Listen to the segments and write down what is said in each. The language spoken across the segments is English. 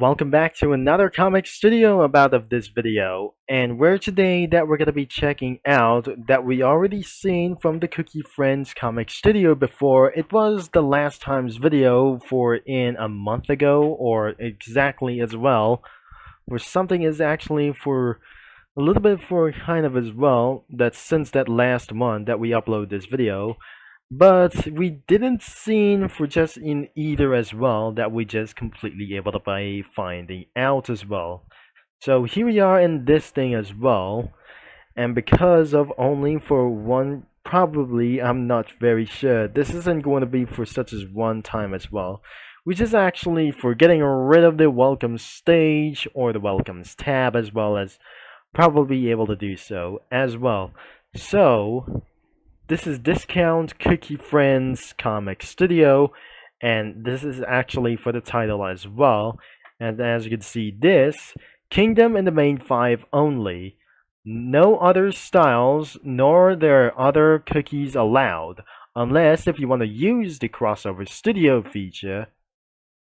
welcome back to another comic studio about of this video, and we're gonna be checking out that we already seen from the Cookie Friends comic studio before. It was the last time's video for in a month ago, or exactly as well, where something is actually for a little bit for kind of as well, that since that last month that we upload this video. But we didn't seen for just in either as well that we just completely able to by finding out as well. So here we are in this thing as well, and because of only for one, probably I'm not very sure. This isn't going to be for such as one time as well. Which is actually for getting rid of the welcome stage or the welcomes tab as well as probably able to do so as well. So this is Discount Cookie Friends Comic Studio, and this is actually for the title as well. And as you can see, this Kingdom in the main 5 only. No other styles, nor there are other cookies allowed, unless if you want to use the crossover studio feature.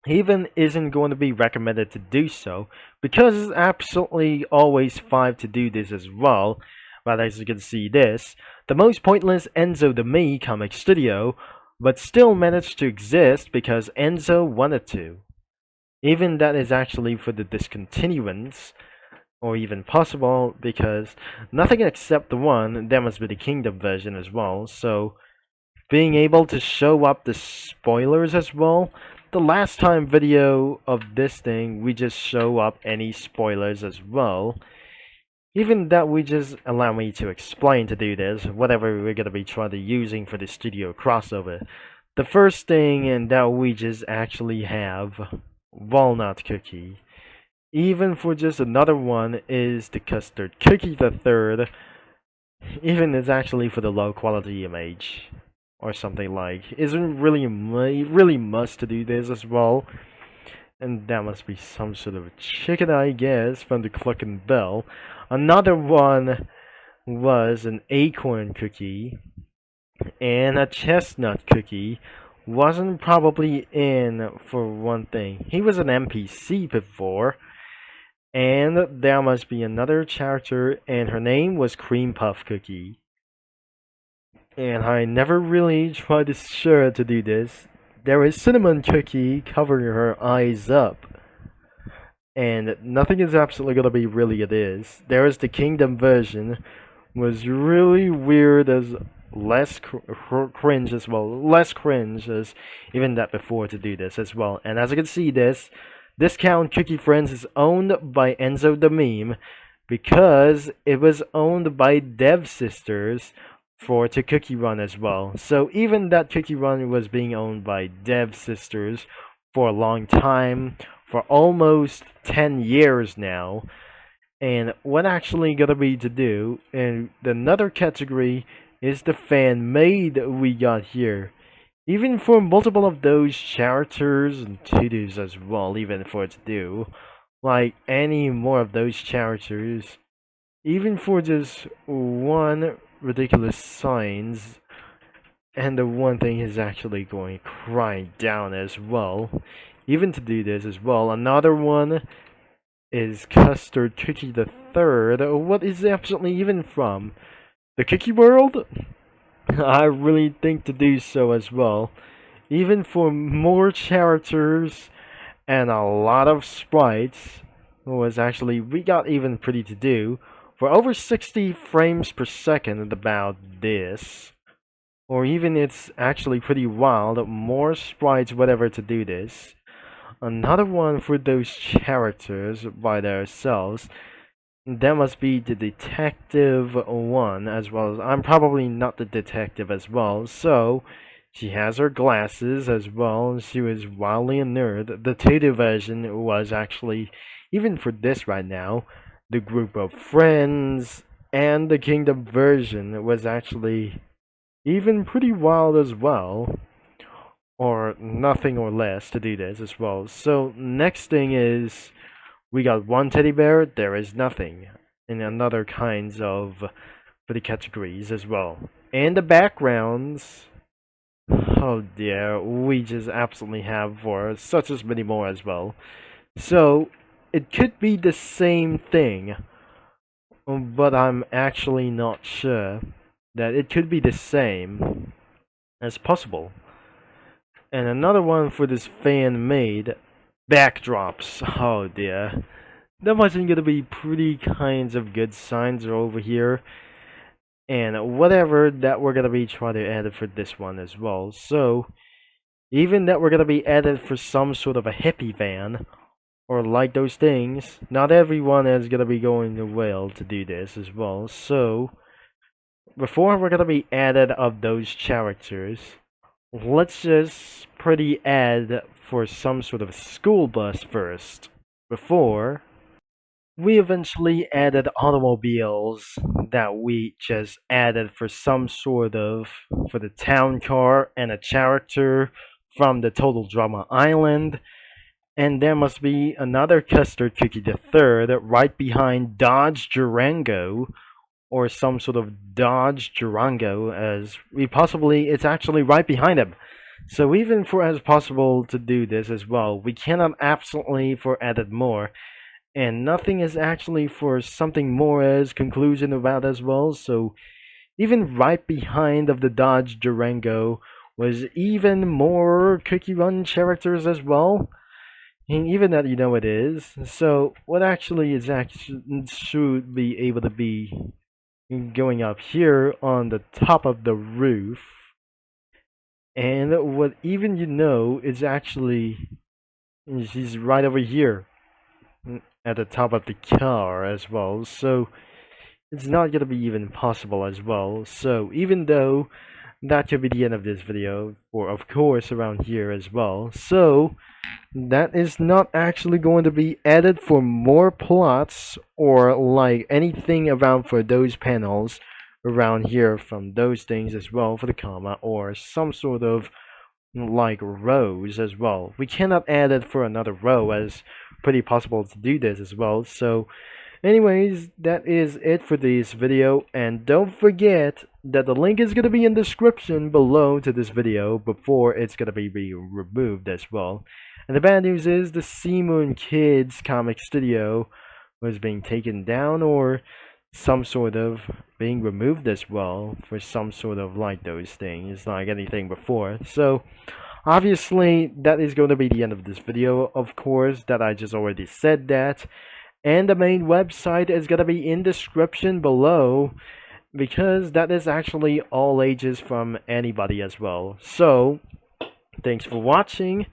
Even isn't going to be recommended to do so, because it's absolutely always 5 to do this as well. But as you can see, this the most pointless Enzo the Me comic studio, but still managed to exist because Enzo wanted to. Even that is actually for the discontinuance, or even possible because nothing except the one, that must be the Kingdom version as well. So being able to show up the spoilers as well. The last time video of this thing, we just show up any spoilers as well. Even that we just allow me to explain to do this, whatever we're gonna be trying to using for the studio crossover. The first thing and that we just actually have walnut cookie. Even for just another one is the custard cookie the third. Even it's actually for the low quality image or something like. Isn't really must to do this as well. And that must be some sort of a chicken, I guess, from the Cluck and Bell. Another one was an acorn cookie, and a chestnut cookie. Wasn't probably in for one thing. He was an NPC before, and there must be another character, and her name was Cream Puff Cookie. And I never really tried to sure to do this. There is Cinnamon Cookie covering her eyes up. And nothing is absolutely gonna be really it is. There is the Kingdom version. Was really weird as less cringe as well. Less cringe as even that before to do this as well. And as you can see this, Discount Cookie Friends is owned by Enzo the Meme because it was owned by Dev Sisters for to Cookie Run as well. So even that Cookie Run was being owned by Dev Sisters for a long time, for almost 10 years now. And what actually gonna be to do, and another category is the fan made we got here. Even for multiple of those characters and to-dos as well, even for it to do, like any more of those characters, even for just one ridiculous signs, and the one thing is actually going crying down as well. Even to do this as well. Another one is Custard Cookie the Third. What is it absolutely even from? The Cookie World? I really think to do so as well. Even for more characters and a lot of sprites, was actually we got even pretty to do. For over 60 frames per second about this, or even it's actually pretty wild, more sprites, whatever to do this. Another one for those characters by themselves. That must be the detective one as well as I'm probably not the detective as well, so she has her glasses as well. She was wildly a nerd. The Tato version was actually, even for this right now, the group of friends, and the Kingdom version was actually even pretty wild as well, or nothing or less to do this as well. So next thing is we got one teddy bear, there is nothing, in another kinds of pretty categories as well. And the backgrounds, oh dear, we just absolutely have for such as many more as well. So it could be the same thing, but I'm actually not sure that it could be the same as possible. And another one for this fan-made backdrops. Oh dear. That wasn't gonna be pretty kinds of good signs over here. And whatever that we're gonna be trying to add for this one as well. So even that we're gonna be added for some sort of a hippie van or like those things, not everyone is gonna be going well to do this as well. So before we're gonna be added of those characters, let's just pretty add for some sort of school bus first before we eventually added automobiles that we just added for some sort of for the town car and a character from the Total Drama Island. And there must be another Custard Cookie the Third right behind Dodge Durango, or some sort of Dodge Durango, as we possibly it's actually right behind him. So even for as possible to do this as well, we cannot absolutely for added more, and nothing is actually for something more as conclusion about as well. So even right behind of the Dodge Durango was even more Cookie Run characters as well. And even that it is. So what actually is actually should be able to be going up here on the top of the roof. And what even is actually she's right over here at the top of the car as well. So it's not gonna be even possible as well. So even though that could be the end of this video, or of course around here as well. So that is not actually going to be added for more plots or like anything around for those panels around here from those things as well for the comma or some sort of like rows as well. We cannot add it for another row as pretty possible to do this as well. So anyways, that is it for this video, and don't forget that the link is going to be in the description below to this video before it's going to be removed as well. And the bad news is the Sea Moon Kids comic studio was being taken down or some sort of being removed as well for some sort of like those things like anything before. So obviously that is going to be the end of this video, of course, that I just already said that. And the main website is going to be in the description below, because that is actually all ages from anybody as well. So thanks for watching,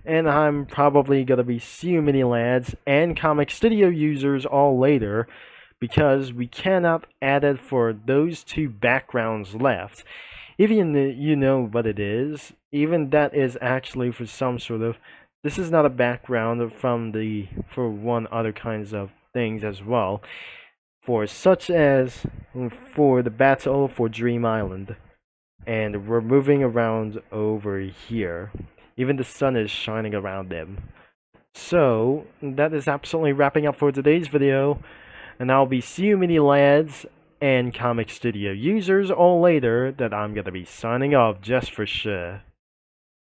and I'm probably going to be see you mini lads and comic studio users all later, because we cannot add it for those two backgrounds left. Even you know what it is, even that is actually for some sort of, this is not a background from the for one other kinds of things as well, for such as for the battle for Dream Island. And we're moving around over here, even the sun is shining around them. So that is absolutely wrapping up for today's video, and I'll be see you mini lads and comic studio users all later, that I'm gonna be signing off just for sure.